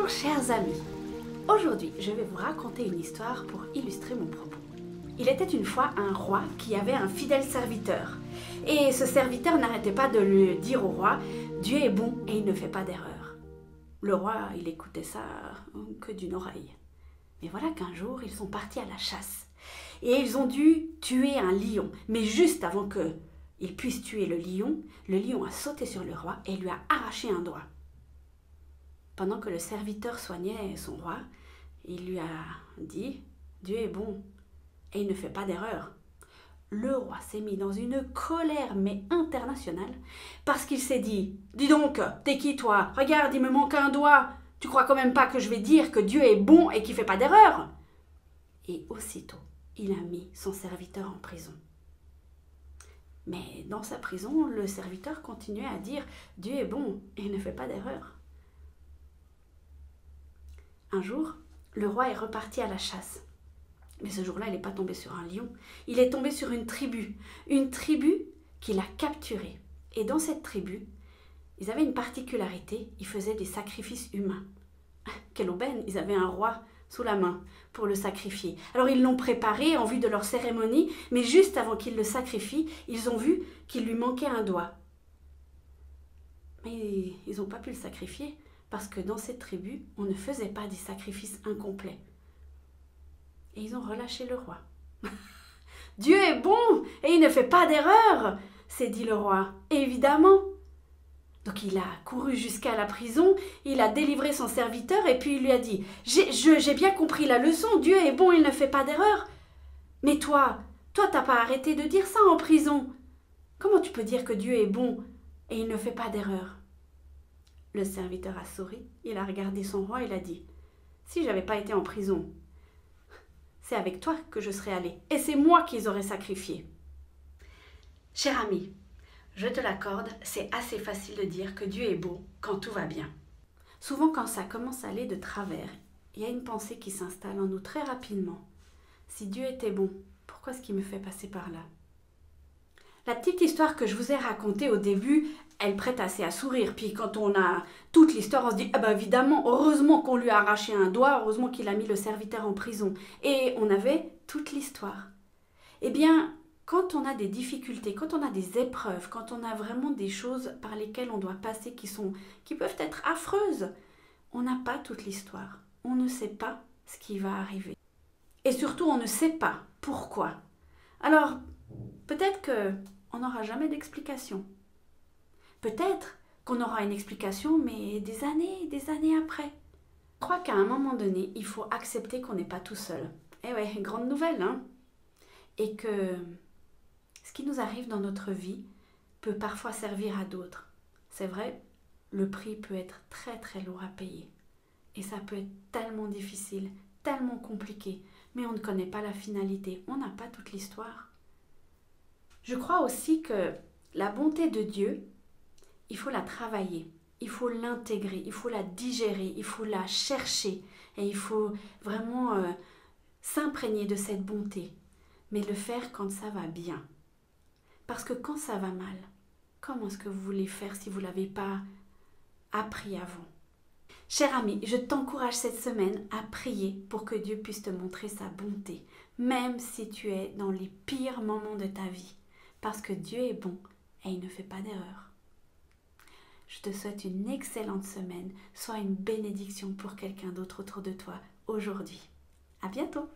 Bonjour chers amis, aujourd'hui je vais vous raconter une histoire pour illustrer mon propos. Il était une fois un roi qui avait un fidèle serviteur et ce serviteur n'arrêtait pas de lui dire au roi « Dieu est bon et il ne fait pas d'erreur ». Le roi il écoutait ça que d'une oreille. Mais voilà qu'un jour ils sont partis à la chasse et ils ont dû tuer un lion, mais juste avant qu'ils puissent tuer le lion a sauté sur le roi et lui a arraché un doigt. Pendant que le serviteur soignait son roi, il lui a dit « Dieu est bon et il ne fait pas d'erreur ». Le roi s'est mis dans une colère mais internationale parce qu'il s'est dit « Dis donc, t'es qui toi? Regarde, il me manque un doigt. Tu crois quand même pas que je vais dire que Dieu est bon et qu'il ne fait pas d'erreur ?» Et aussitôt, il a mis son serviteur en prison. Mais dans sa prison, le serviteur continuait à dire « Dieu est bon et il ne fait pas d'erreur ». Un jour, le roi est reparti à la chasse. Mais ce jour-là, il n'est pas tombé sur un lion. Il est tombé sur une tribu qu'il a capturée. Et dans cette tribu, ils avaient une particularité, ils faisaient des sacrifices humains. Quelle aubaine, ils avaient un roi sous la main pour le sacrifier. Alors ils l'ont préparé en vue de leur cérémonie, mais juste avant qu'ils le sacrifient, ils ont vu qu'il lui manquait un doigt. Mais ils n'ont pas pu le sacrifier, parce que dans cette tribu, on ne faisait pas des sacrifices incomplets. Et ils ont relâché le roi. « Dieu est bon et il ne fait pas d'erreur !» s'est dit le roi. Évidemment. Donc il a couru jusqu'à la prison, il a délivré son serviteur et puis il lui a dit « J'ai bien compris la leçon, Dieu est bon, il ne fait pas d'erreur. Mais toi, t'as pas arrêté de dire ça en prison. Comment tu peux dire que Dieu est bon et il ne fait pas d'erreur ?» Le serviteur a souri, il a regardé son roi et il a dit « Si j'avais pas été en prison, c'est avec toi que je serais allé et c'est moi qu'ils auraient sacrifié. » Cher ami, je te l'accorde, c'est assez facile de dire que Dieu est beau quand tout va bien. Souvent quand ça commence à aller de travers, il y a une pensée qui s'installe en nous très rapidement. Si Dieu était bon, pourquoi est-ce qu'il me fait passer par là? La petite histoire que je vous ai racontée au début, elle prête assez à sourire. Puis quand on a toute l'histoire, on se dit « Ah ben évidemment, heureusement qu'on lui a arraché un doigt, heureusement qu'il a mis le serviteur en prison. » Et on avait toute l'histoire. Eh bien, quand on a des difficultés, quand on a des épreuves, quand on a vraiment des choses par lesquelles on doit passer qui peuvent être affreuses, on n'a pas toute l'histoire. On ne sait pas ce qui va arriver. Et surtout, on ne sait pas pourquoi. Alors, peut-être qu'on n'aura jamais d'explication. Peut-être qu'on aura une explication, mais des années après. Je crois qu'à un moment donné, il faut accepter qu'on n'est pas tout seul. Eh ouais, grande nouvelle, hein? Et que ce qui nous arrive dans notre vie peut parfois servir à d'autres. C'est vrai, le prix peut être très très lourd à payer. Et ça peut être tellement difficile, tellement compliqué, mais on ne connaît pas la finalité, on n'a pas toute l'histoire. Je crois aussi que la bonté de Dieu, il faut la travailler, il faut l'intégrer, il faut la digérer, il faut la chercher et il faut vraiment s'imprégner de cette bonté, mais le faire quand ça va bien. Parce que quand ça va mal, comment est-ce que vous voulez faire si vous ne l'avez pas appris avant? Cher ami, je t'encourage cette semaine à prier pour que Dieu puisse te montrer sa bonté, même si tu es dans les pires moments de ta vie. Parce que Dieu est bon et il ne fait pas d'erreur. Je te souhaite une excellente semaine. Sois une bénédiction pour quelqu'un d'autre autour de toi aujourd'hui. À bientôt!